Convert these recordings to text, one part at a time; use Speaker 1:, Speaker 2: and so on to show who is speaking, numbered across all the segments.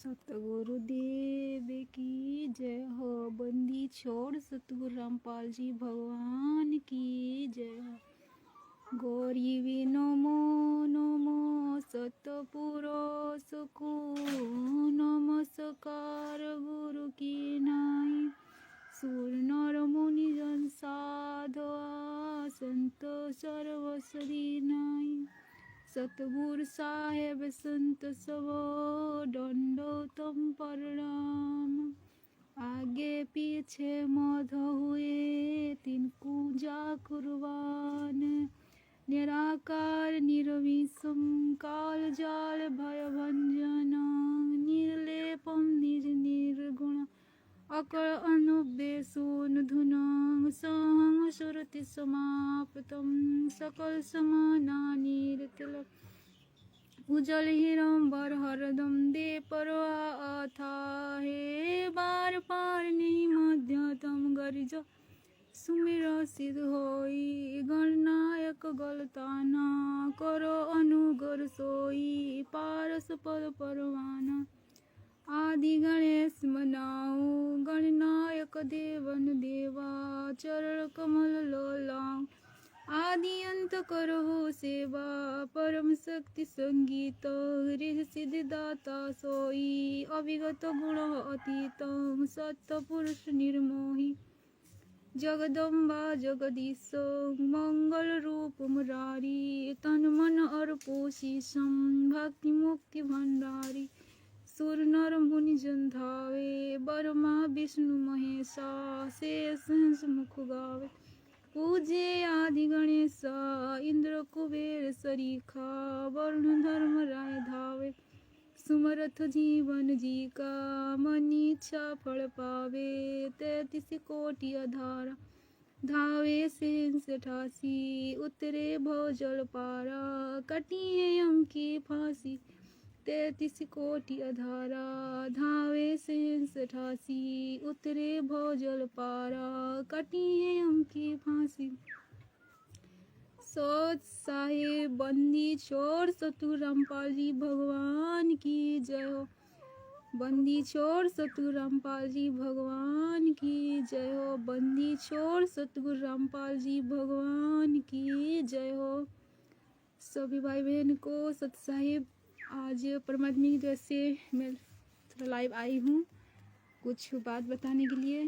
Speaker 1: सतगुरुदेव की जय हो। बंदी छोड़ सतगुरु रामपाल जी भगवान की जय हो। गौरी वी नमो नमो सतपुरुष को नमस्कार गुरु की नाई। सुर नर मुनि जन साधवा संत सर्वसदी नाई। सतगुरु साहेब संत सबो दंडोतम प्रणाम। आगे पीछे मध हुए तिनको जा कुर्बान। निराकार निर्विषम काल जाल भय भंजन। निर्लेपम निज निर्गुण अकल अनुबेसुन धुनांग। सहंग सुरति समाप्तम सकल समानानि तिलक। उजल हिरंबर हरदम दे परवा अथा हे। बार पार नहीं मध्यतम गरिज सुमिर सिद्ध होई। गणनायक गलताना करो अनुगर सोई। पारस पद परवाना आदि गणेश मनाओ। गणनायक देवन देवा चरण कमल लोलाओ। आदि अंत करो सेवा परम शक्ति संगीत। हृदय सिद्धि दाता सोई अविगत गुण अतीत। सत्य पुरुष निर्मोही जगदम्बा जगदीश। मंगल रूप मुरारी तन मन अर्पो शीशम। भक्ति मुक्ति भंडारी सुर नर मुनि जन धावे। ब्रह्मा विष्णु महेशा शेष मुख गावे। पूजे आदि गणेश इंद्र कुबेर सरीखा। वरुण धर्म राय धावे। सुमरथ जीवन जी का मन इच्छा फल पावे। 33 कोटि अधारा धावे शेष 88। उतरे भव जल पारा कटी है यम की फांसी। 33 कोटि अधारा धावे शेष 88। उतरे भव जल पारा कटी है यम की फांसी। सोच साहेब बंदी छोड़ सतगुरु रामपाल जी भगवान की जय हो। बंदी छोड़ सतगुरु रामपाल जी भगवान की जय हो। बंदी छोड़ सतगुरु रामपाल जी भगवान की जय हो। सभी भाई बहन को सत साहिब आज परमात्मा की तरफ से मैं थोड़ा लाइव आई हूँ कुछ बात बताने के लिए।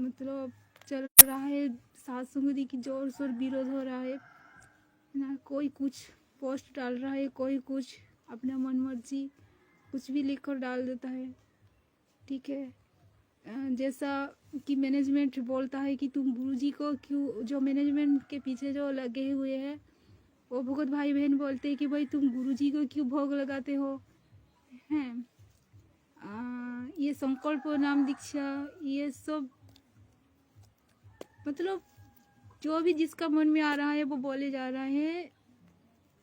Speaker 1: मतलब चल रहा है सात संगति की जोर शोर विरोध हो रहा है ना। कोई कुछ पोस्ट डाल रहा है, कोई कुछ अपना मन मर्जी कुछ भी लिख कर डाल देता है। ठीक है, जैसा कि मैनेजमेंट बोलता है कि तुम गुरुजी को क्यों, जो मैनेजमेंट के पीछे जो लगे हुए हैं वो भगत भाई बहन बोलते हैं कि भाई तुम गुरुजी को क्यों भोग लगाते हो हैं। ये संकल्प नाम दीक्षा ये सब मतलब जो भी जिसका मन में आ रहा है वो बोले जा रहा है।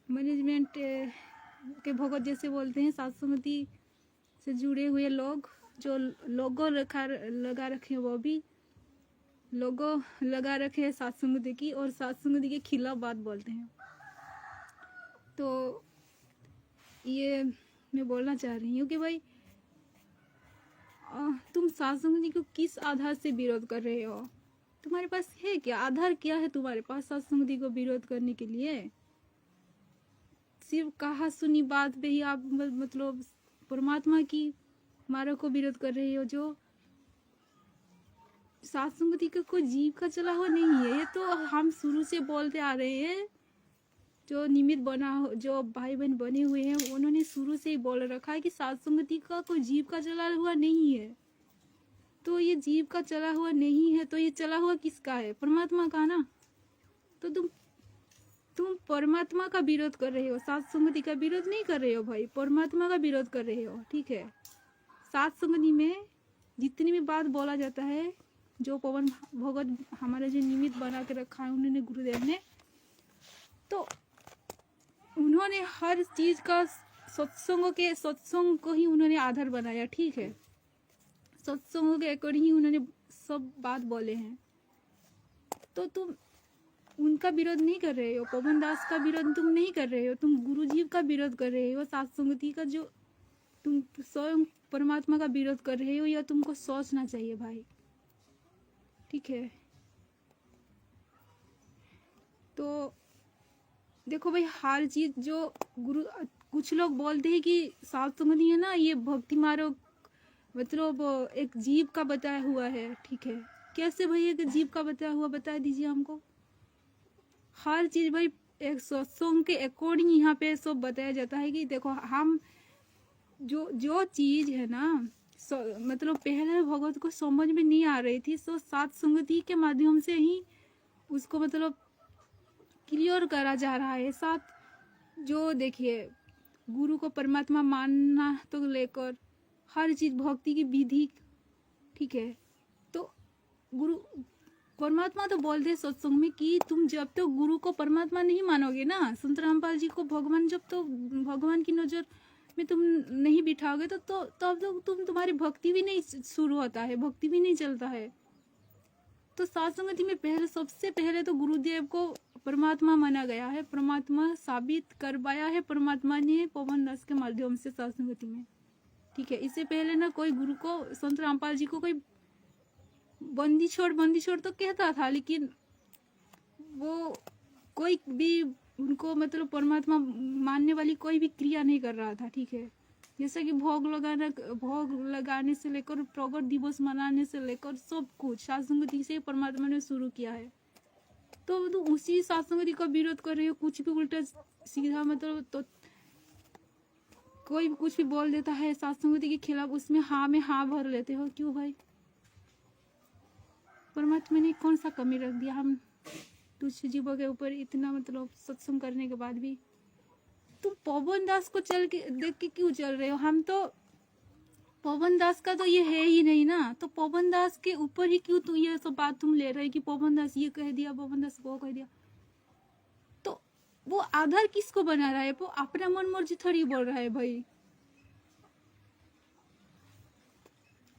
Speaker 1: मैनेजमेंट के भगत जैसे बोलते हैं सत्संगति से जुड़े हुए लोग जो लोगो लगा रखे वो भी लोगो लगा रखे हैं सत्संगति की और सत्संगति के खिलाफ बात बोलते हैं। तो ये मैं बोलना चाह रही हूँ कि भाई तुम सत्संगति को किस आधार से विरोध कर रहे हो। तुम्हारे पास है क्या आधार, क्या है तुम्हारे पास सत्संगति को विरोध करने के लिए। सिर्फ कहा सुनी बात पे ही आप मतलब परमात्मा की मार्ग को विरोध कर रहे हो। जो सत्संगति का कोई जीव का चला हुआ नहीं है। ये तो हम शुरू से बोलते आ रहे हैं। जो निमित्त बना जो भाई बहन बने हुए हैं उन्होंने शुरू से ही बोल रखा है कि सत्संगति का कोई जीव का चला हुआ नहीं है। तो ये जीव का चला हुआ नहीं है तो ये चला हुआ किसका है, परमात्मा का ना। तो तुम परमात्मा का विरोध कर रहे हो, सत्संगति का विरोध नहीं कर रहे हो भाई, परमात्मा का विरोध कर रहे हो। ठीक है, सत्संगति में जितनी भी बात बोला जाता है जो पवन भगत हमारे जो निमित्त बना के रखा है उन्होंने गुरुदेव ने, तो उन्होंने हर चीज का सत्संग को ही उन्होंने आधार बनाया। ठीक है, सत्संग के अकॉर्डिंग ही उन्होंने सब बात बोले हैं। तो तुम उनका विरोध नहीं कर रहे हो, पवन दास का विरोध तुम नहीं कर रहे हो, तुम गुरुजी का विरोध कर रहे हो, सात संगति का जो तुम स्वयं परमात्मा का विरोध कर रहे हो, या तुमको सोचना चाहिए भाई। ठीक है, तो देखो भाई, हर चीज जो गुरु, कुछ लोग बोलते हैं कि सात संगति है ना, ये भक्ति मार्ग मतलब एक जीव का बताया हुआ है। ठीक है, कैसे भाई एक जीव का बताया हुआ, बता दीजिए हमको। हर चीज भाई एक सत्संग के अकॉर्डिंग यहाँ पे सब बताया जाता है कि देखो हम जो जो चीज है ना, मतलब पहले भगवत को समझ में नहीं आ रही थी, सो सात संगति के माध्यम से ही उसको मतलब क्लियर करा जा रहा है। साथ जो देखिए, गुरु को परमात्मा मानना तो लेकर हर चीज भक्ति की विधि, ठीक है, तो गुरु परमात्मा तो बोलते हैं सत्संग में कि तुम जब तक तो गुरु को परमात्मा नहीं मानोगे ना, संत रामपाल जी को भगवान, जब तो भगवान की नजर में तुम नहीं बिठाओगे तो तब तो तुम्हारी भक्ति भी नहीं शुरू होता है, भक्ति भी नहीं चलता है। तो सात संगति में पहले, सबसे पहले तो गुरुदेव को परमात्मा माना गया है, परमात्मा साबित करवाया है परमात्मा ने पवन दास के माध्यम से सात संगति में। ठीक है, इससे पहले ना कोई गुरु को, संत रामपाल जी को कोई बंदी छोड़ तो कहता था, लेकिन वो कोई भी उनको मतलब परमात्मा मानने वाली कोई भी क्रिया नहीं कर रहा था। ठीक है, जैसे कि भोग लगाने से लेकर प्रगट दिवस मनाने से लेकर सब कुछ सात संगति से परमात्मा ने शुरू किया है। तो उसी सात संगति का विरोध कर रहे हो, कुछ भी उल्टा सीधा मतलब, तो कोई भी कुछ भी बोल देता है सात संगति के खिलाफ, उसमें हाँ में हाँ भर लेते हो। क्यों भाई? परमात्मा ने कौन सा कमी रख दिया हम तुच्छ जीवों के ऊपर इतना मतलब सत्संग करने के बाद भी? तुम पवन दास को चल के देख के क्यों चल रहे हो? हम तो पवन दास का तो ये है ही नहीं ना, तो पवन दास के ऊपर ही क्यों ये सब बात तुम ले रहे हो कि पवन दास ये कह दिया, पवन दास वो कह दिया? तो वो आधार किसको बना रहा है? वो अपना मन मर्जी थोड़ी बोल रहा है भाई,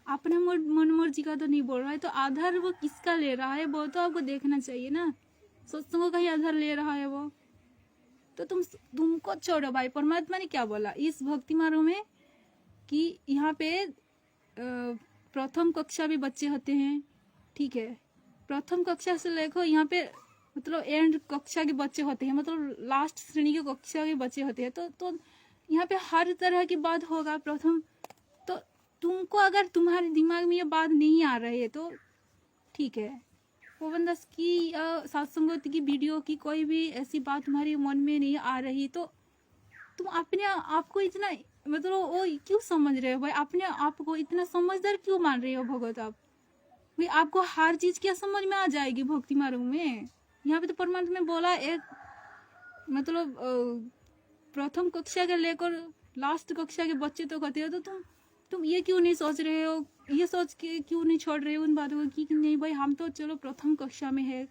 Speaker 1: अपना मन मर्जी का तो नहीं बोल रहा है। तो आधार वो किसका ले रहा है वो तो आपको देखना चाहिए ना, सत्संगों का ही आधार ले रहा है वो। तो तुमको छोड़ो भाई, परमात्मा ने क्या बोला इस भक्ति मार्ग में कि यहाँ पे प्रथम कक्षा भी बच्चे होते हैं। ठीक है, प्रथम कक्षा से लेकर यहाँ पे मतलब एंड कक्षा के बच्चे होते हैं, मतलब लास्ट श्रेणी के कक्षा के बच्चे होते हैं। तो यहाँ पे हर तरह की बात होगा। प्रथम तो तुमको अगर तुम्हारे दिमाग में ये बात नहीं आ रही है तो ठीक है, पवन दास की सात संगति की वीडियो की कोई भी ऐसी बात तुम्हारे मन में नहीं आ रही तो तुम अपने आप को इतना मतलब वो क्यों समझ रहे हो भाई? अपने आप को इतना समझदार क्यों मान रहे हो भगवत? आप भाई, आपको हर चीज क्या समझ में आ जाएगी भक्ति मार्ग में? यहाँ पे तो परमात्मा ने बोला एक मतलब प्रथम कक्षा के लेकर लास्ट कक्षा के बच्चे तो कहते हो, तो तुम ये क्यों नहीं सोच रहे हो? ये सोच के क्यों नहीं छोड़ रहे हो उन बातों को कि नहीं भाई हम तो चलो प्रथम कक्षा में है,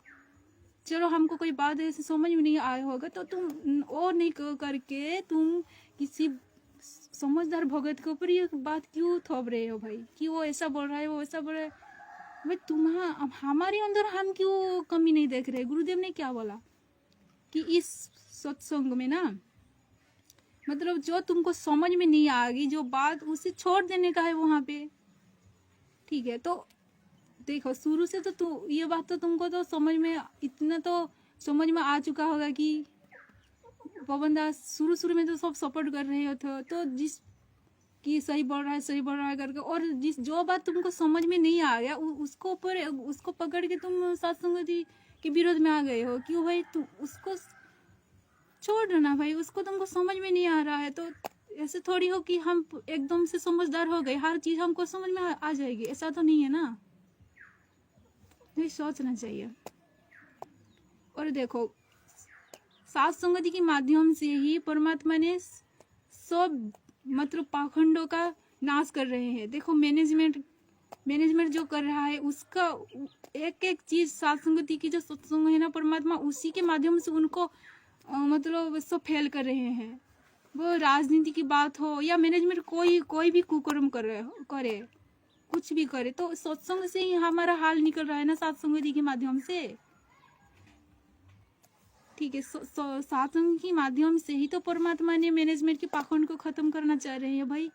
Speaker 1: चलो हमको कोई बात ऐसे समझ में नहीं आया होगा, तो तुम और नहीं करके तुम किसी समझदार भगत के ऊपर ये बात क्यों थोप रहे हो भाई कि वो ऐसा बोल रहा है, वो ऐसा बोल रहा है? भाई हमारे अंदर हम क्यों कमी नहीं देख रहे? गुरुदेव ने क्या बोला कि इस सत्संग में ना मतलब जो तुमको समझ में नहीं आएगी जो बात, उसे छोड़ देने का है वहां पे। ठीक है, तो देखो शुरू से तो ये बात तो तुमको तो समझ में, इतना तो समझ में आ चुका होगा कि पवन दास शुरू में तो सब सपोर्ट कर रहे हो तो जिस कि सही बोल रहा है करके, और जिस जो बात तुमको समझ में नहीं आ गया उसको ऊपर उसको पकड़ के तुम सत्संगति के विरोध में आ गए हो। क्यों भाई? तुम उसको छोड़ देना भाई, उसको तुमको समझ में नहीं आ रहा है तो ऐसे थोड़ी हो कि हम एकदम से समझदार हो गए, हर चीज हमको समझ में आ जाएगी, ऐसा तो नहीं है ना। ये सोचना चाहिए। और देखो सात संगति के माध्यम से ही परमात्मा ने सब मतलब पाखंडों का नाश कर रहे हैं। देखो मैनेजमेंट जो कर रहा है उसका एक एक चीज सात संगति की जो सत्संग है ना, परमात्मा उसी के माध्यम से उनको मतलब सब फेल कर रहे हैं। वो राजनीति की बात हो या मैनेजमेंट कोई भी कुकर्म करे कुछ भी करे, तो सत्संग से ही हमारा हाल निकल रहा है ना, सात संगति के माध्यम से। ठीक है। सत्संग के माध्यम से ही तो परमात्मा ने मैनेजमेंट के पाखंड को खत्म करना चाह रहे हैं भाई।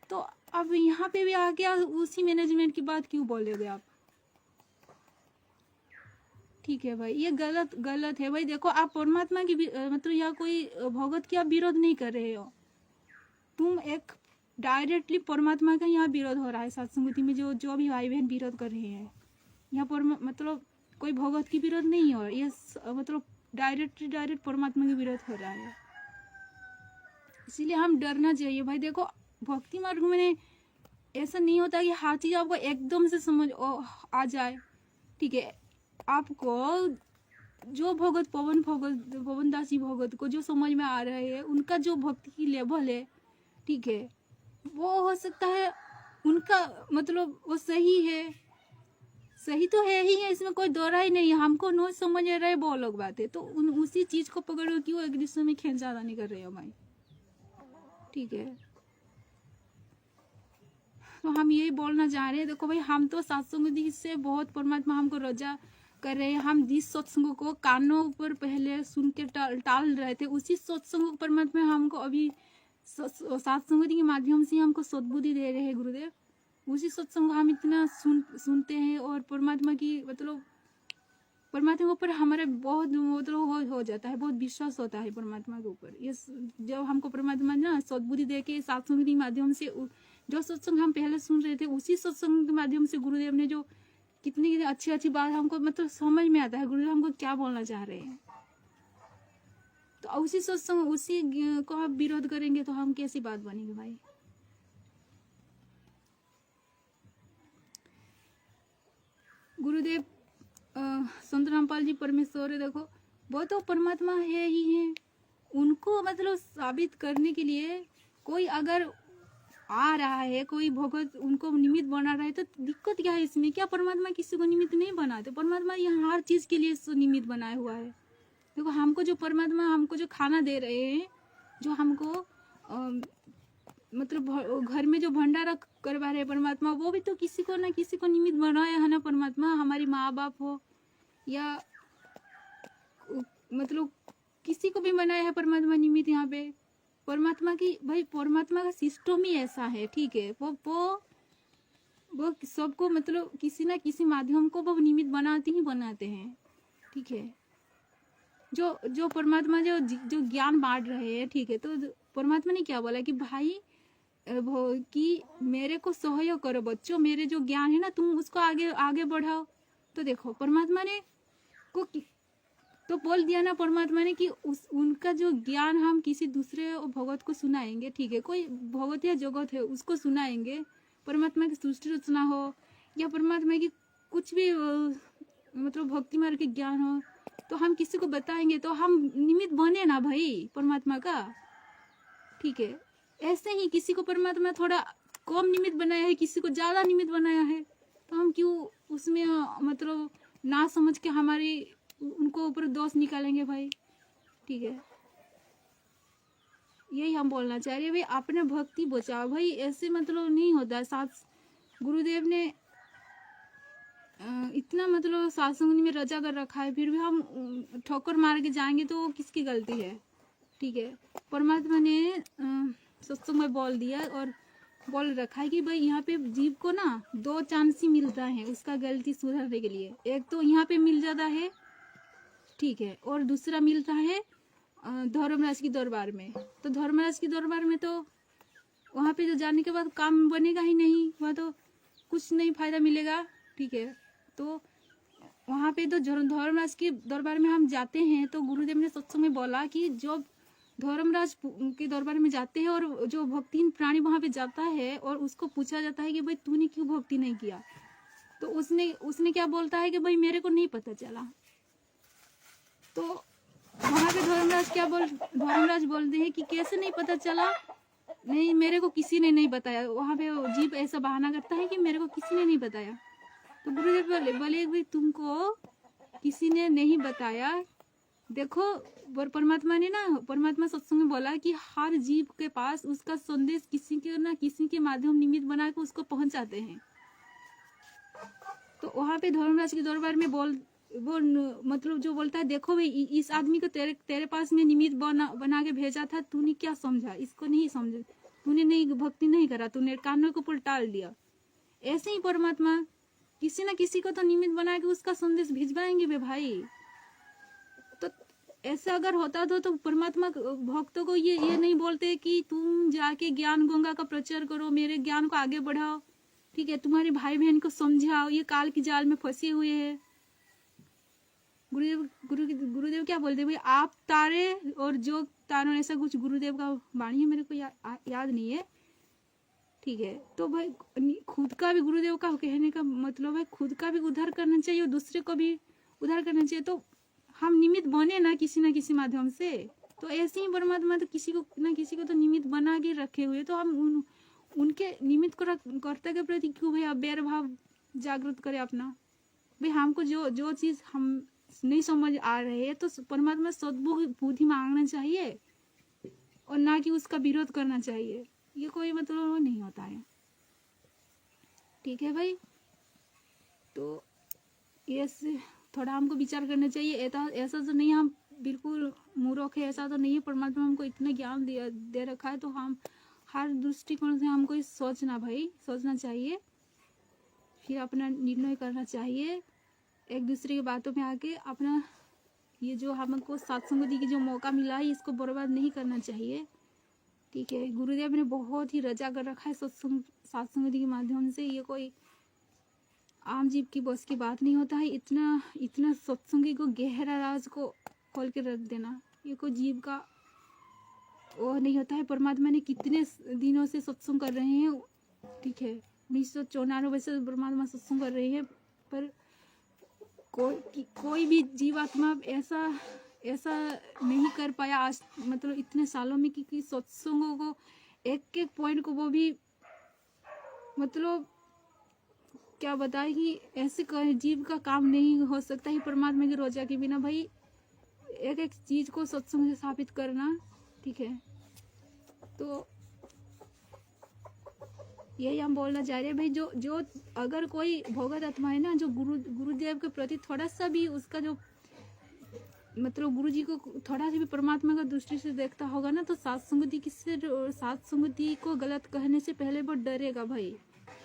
Speaker 1: तो अब यहाँ पे भी आके उसी मैनेजमेंट की बात क्यों बोलोगे आप? ठीक है भाई, ये गलत है भाई। देखो आप परमात्मा की मतलब यहाँ कोई भगत की आप विरोध नहीं कर रहे हो, तुम एक डायरेक्टली परमात्मा का यहाँ विरोध हो रहा है सत्संगति में। जो भी भाई बहन विरोध कर रहे हैं यहाँ पर, मतलब कोई भगत की विरोध नहीं हो, ये मतलब डायरेक्ट परमात्मा की विरोध हो रहा है। इसीलिए हम डरना चाहिए भाई। देखो भक्ति मार्ग में ऐसा नहीं होता कि हर चीज आपको एकदम से समझ आ जाए। ठीक है, आपको जो भगत पवन दास जी भगत को जो समझ में आ रहे हैं, उनका जो भक्ति की लेवल है, ठीक है, वो हो सकता है उनका मतलब वो सही है, सही तो है ही है, इसमें कोई दोहरा ही नहीं है। हमको नो समझ आ रहा है वो लोग बात है, तो उसी चीज को पकड़ो क्यों एक दूसरे में खींचातानी कर रहे हो भाई। ठीक है, तो हम यही बोलना चाह रहे हैं। देखो भाई, हम तो सत्संग से बहुत परमात्मा हमको रजा कर रहे हैं। हम जिस सत्संग को कानों पर पहले सुन के टाल रहे थे, उसी सत्संग को परमात्मा हमको अभी सत्संग के माध्यम से हमको सद्बुद्धि दे रहे हैं गुरुदेव। उसी सत्संग को हम इतना सुनते हैं और परमात्मा की मतलब परमात्मा के ऊपर हमारा बहुत मतलब हो जाता है, बहुत विश्वास होता है परमात्मा के ऊपर। ये जब हमको परमात्मा ना सद्बुद्धि दे के सत्संग के माध्यम से, जो सत्संग हम पहले सुन रहे थे, उसी सत्संग के माध्यम से गुरुदेव ने जो कितनी अच्छी बात हमको मतलब समझ में आता है गुरुदेव हमको क्या बोलना चाह रहे हैं। तो उसी सत्संग उसी को हम विरोध करेंगे तो हम कैसी बात बनेगी भाई। गुरुदेव संत रामपाल जी परमेश्वर है। देखो वो तो परमात्मा है ही है, उनको मतलब साबित करने के लिए कोई अगर आ रहा है, कोई भगत उनको निमित्त बना रहा है, तो दिक्कत क्या है इसमें? क्या परमात्मा किसी को निमित्त नहीं बनाते? परमात्मा यहाँ हर चीज के लिए निमित्त बनाया हुआ है। देखो हमको जो परमात्मा हमको जो खाना दे रहे हैं, जो हमको मतलब घर में जो भंडारा करवा रहे परमात्मा, वो भी तो किसी को ना किसी को निमित्त बनाया है ना परमात्मा। हमारी माँ बाप हो या मतलब किसी को भी बनाया है परमात्मा निमित्त। यहाँ पे परमात्मा की भाई परमात्मा का सिस्टम ही ऐसा है। ठीक है, वो सबको मतलब किसी ना किसी माध्यम को वो निमित्त बनाते हैं। ठीक है, जो परमात्मा जो ज्ञान बांट रहे हैं, ठीक है, तो परमात्मा ने क्या बोला कि भाई कि मेरे को सहयोग करो बच्चों, मेरे जो ज्ञान है ना तुम उसको आगे बढ़ाओ। तो देखो परमात्मा ने को तो बोल दिया ना परमात्मा ने कि उनका जो ज्ञान हम किसी दूसरे भगत को सुनाएंगे। ठीक है, कोई भगत या जगत है उसको सुनाएंगे, परमात्मा की सृष्टि रचना हो या परमात्मा की कुछ भी मतलब भक्ति मार्ग के ज्ञान हो, तो हम किसी को बताएंगे तो हम निमित्त बने ना भाई परमात्मा का। ठीक है, ऐसे ही किसी को परमात्मा थोड़ा कम निमित्त बनाया है, किसी को ज्यादा निमित्त बनाया है, तो हम क्यों उसमें मतलब ना समझ के हमारी उनको ऊपर दोष निकालेंगे भाई। ठीक है, यही हम बोलना चाह रहे हैं भाई, अपने भक्ति बचाओ भाई। ऐसे मतलब नहीं होता है। साथ गुरुदेव ने इतना मतलब सत्संग में रचा कर रखा है, फिर भी हम ठोकर मार के जाएंगे तो किसकी गलती है? ठीक है, परमात्मा ने सत्संग में बोल दिया और बोल रखा है कि भाई यहाँ पे जीव को ना 2 चांस ही मिलता है उसका गलती सुधारने के लिए। एक तो यहाँ पे मिल जाता है, ठीक है, और दूसरा मिलता है धर्मराज की दरबार में। तो धर्मराज की दरबार में तो वहाँ पे जो जाने के बाद काम बनेगा ही नहीं, वहाँ तो कुछ नहीं फायदा मिलेगा। ठीक है, तो वहाँ पे तो धर्मराज के दरबार में हम जाते हैं, तो गुरुदेव ने सत्संग में बोला कि जो धर्मराज के दरबार में जाते हैं और जो भक्तिहीन प्राणी वहाँ पे जाता है और उसको पूछा जाता है कि भाई तूने क्यों भक्ति नहीं किया, तो उसने क्या बोलता है कि भाई मेरे को नहीं पता चला। तो वहाँ पे धर्मराज बोलते हैं कि कैसे नहीं पता चला? नहीं, मेरे को किसी ने नहीं बताया। वहाँ पे जीव ऐसा बहाना करता है कि मेरे को किसी ने नहीं बताया। तो गुरुदेव बोले भाई तुमको किसी ने नहीं बताया। देखो परमात्मा ने ना परमात्मा सत्संग में बोला कि हर जीव के पास उसका संदेश किसी के ना किसी के माध्यम निमित्त बना के उसको पहुंचाते हैं। तो वहाँ पे धर्मराज के दरबार में वो मतलब जो बोलता है देखो भाई इस आदमी को तेरे तेरे पास में निमित्त बना के भेजा था, तूने क्या समझा, इसको नहीं समझा, तूने नहीं भक्ति नहीं करा, तूने कानों के ऊपर टाल दिया। ऐसे ही परमात्मा किसी न किसी को तो निमित्त बना के उसका संदेश भिजवाएंगे बे भाई। तो ऐसा अगर होता तो परमात्मा भक्तों को ये नहीं बोलते कि तुम जाके ज्ञान गंगा का प्रचार करो, मेरे ज्ञान को आगे बढ़ाओ, ठीक है, तुम्हारे भाई बहन को समझाओ, ये काल की जाल में फंसे हुए हैं। गुरुदेव क्या बोलते भाई, आप तारे और जो तारों, ऐसा कुछ गुरुदेव का वाणी है, मेरे को याद नहीं है, ठीक है। तो भाई खुद का भी गुरुदेव का कहने का मतलब है खुद का भी उद्धार करना चाहिए और दूसरे को भी उद्धार करना चाहिए। तो हम निमित्त बने ना किसी माध्यम से। तो ऐसे ही परमात्मा तो किसी को ना किसी को तो निमित्त बना के रखे हुए, तो हम उनके निमित्त को कर्ता के प्रति क्यों भाई अवैर भाव जागृत करें अपना। भाई हमको जो चीज हम नहीं समझ आ रहे है तो परमात्मा सद्बुद्धि मांगना चाहिए और ना कि उसका विरोध करना चाहिए। ये कोई मतलब नहीं होता है, ठीक है भाई। तो ये थोड़ा हमको विचार करना चाहिए। ऐसा तो नहीं हम बिल्कुल मूर्ख है, ऐसा तो नहीं है। परमात्मा हमको इतना ज्ञान दे रखा है, तो हम हर दृष्टिकोण से हमको सोचना चाहिए, फिर अपना निर्णय करना चाहिए। एक दूसरे की बातों में आके अपना ये जो हमको सत्संगति की जो मौका मिला है इसको बर्बाद नहीं करना चाहिए, ठीक है। गुरुदेव ने बहुत ही रजा कर रखा है सत्संगति के माध्यम से। ये कोई आम जीव की बस की बात नहीं होता है। इतना सत्संगी को गहरा राज को खोल के रख देना, ये कोई जीव का वो नहीं होता है। परमात्मा ने कितने दिनों से सत्संग कर रहे हैं, ठीक है, 1994 से परमात्मा सत्संग कर रहे हैं, पर कोई भी जीवात्मा ऐसा नहीं कर पाया आज, मतलब इतने सालों में कि सत्संगों को एक पॉइंट को वो भी मतलब क्या बताए कि ऐसे जीव का काम नहीं हो सकता है परमात्मा की रोजा के बिना। भाई एक चीज को सत्संग से स्थापित करना, ठीक है। तो यही हम बोलना चाह रहे हैं भाई, जो अगर कोई भगवत आत्मा है ना, जो गुरुदेव के प्रति थोड़ा सा भी उसका जो मतलब गुरु जी को थोड़ा सा भी परमात्मा का दृष्टि से देखता होगा ना, तो सत्संगति को गलत कहने से पहले वो डरेगा भाई।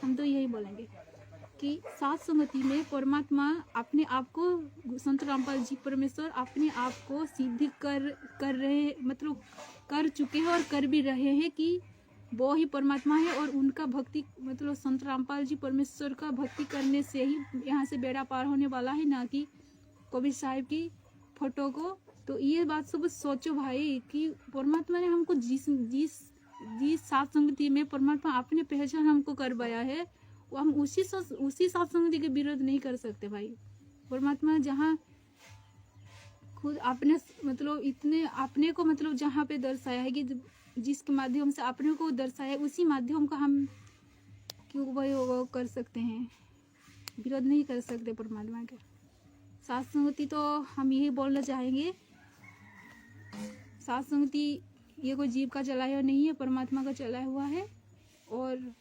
Speaker 1: हम तो यही बोलेंगे कि सत्संगति में परमात्मा अपने आप को, संत रामपाल जी परमेश्वर अपने आप को सिद्ध कर रहे, मतलब कर चुके हैं और कर भी रहे हैं कि वो ही परमात्मा है। और उनका भक्ति मतलब संत रामपाल जी परमेश्वर का भक्ति करने से ही यहाँ से बेड़ा पार होने वाला है, ना कि कबीर साहिब की फोटो को। तो ये बात सब सोचो भाई कि परमात्मा ने हमको जिस सत्संगति में परमात्मा अपने पहचान हमको करवाया है, वो हम उसी सत्संगति के विरोध नहीं कर सकते भाई। परमात्मा जहाँ खुद अपने मतलब इतने अपने को मतलब जहाँ पे दर्शाया है कि जिसके माध्यम से अपने को दर्शाया है, उसी माध्यम का हम क्यों भाई वो कर सकते हैं, विरोध नहीं कर सकते परमात्मा के। सत्संगति तो हम यही बोलना चाहेंगे, सत्संगति ये कोई जीव का चलाया हुआ नहीं है, परमात्मा का चलाया हुआ है। और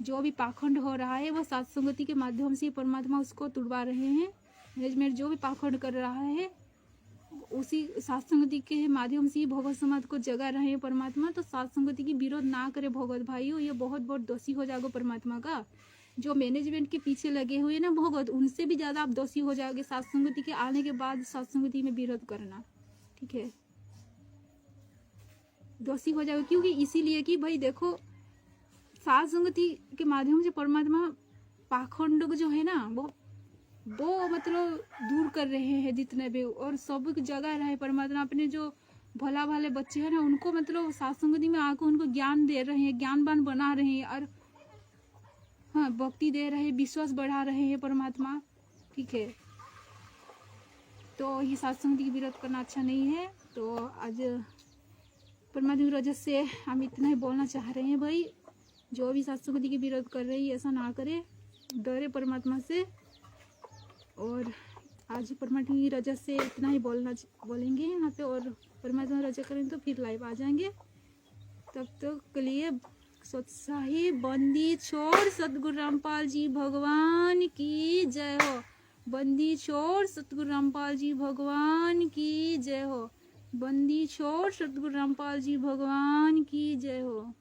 Speaker 1: जो भी पाखंड हो रहा है वो सत्संगति के माध्यम से परमात्मा उसको तुड़वा रहे हैं। मैनेजमेंट जो भी पाखंड कर रहा है उसी सत्संगति के माध्यम से ही भगवत समाज को जगा रहे हैं परमात्मा। तो सत्संगति की विरोध ना करे भगवत भाइयों, ये बहुत दोषी हो जाएगा परमात्मा का। जो मैनेजमेंट के पीछे लगे हुए ना भगवत, उनसे भी ज्यादा आप दोषी हो जाओगे सत्संगति के आने के बाद सत्संगति में विरोध करना, ठीक है, दोषी हो जाओगे। क्योंकि इसीलिए कि भाई देखो सत्संगति के माध्यम से परमात्मा पाखंड जो है ना वो मतलब दूर कर रहे हैं जितने भी, और सब जगह रहे परमात्मा अपने जो भला भाले बच्चे हैं ना उनको मतलब सत्संगति में आकर उनको ज्ञान दे रहे हैं, ज्ञानवान बना रहे हैं, और हाँ भक्ति दे रहे हैं, विश्वास बढ़ा रहे हैं परमात्मा, ठीक है। तो ये सत्संगति की विरोध करना अच्छा नहीं है। तो आज परमात्मा की वजह से हम इतना ही बोलना चाह रहे हैं भाई, जो भी सत्संगति की विरोध कर रही है ऐसा ना करे, डरे परमात्मा से। और आज परमात्मा की रजा से इतना ही बोलेंगे यहाँ पे, और परमात्मा रजा करें तो फिर लाइव आ जाएंगे। तब तक के लिए सोत्साही बंदी छोड़ सतगुरु रामपाल जी भगवान की जय हो। बंदी छोड़ सतगुरु रामपाल जी भगवान की जय हो। बंदी छोड़ सतगुरु रामपाल जी भगवान की जय हो।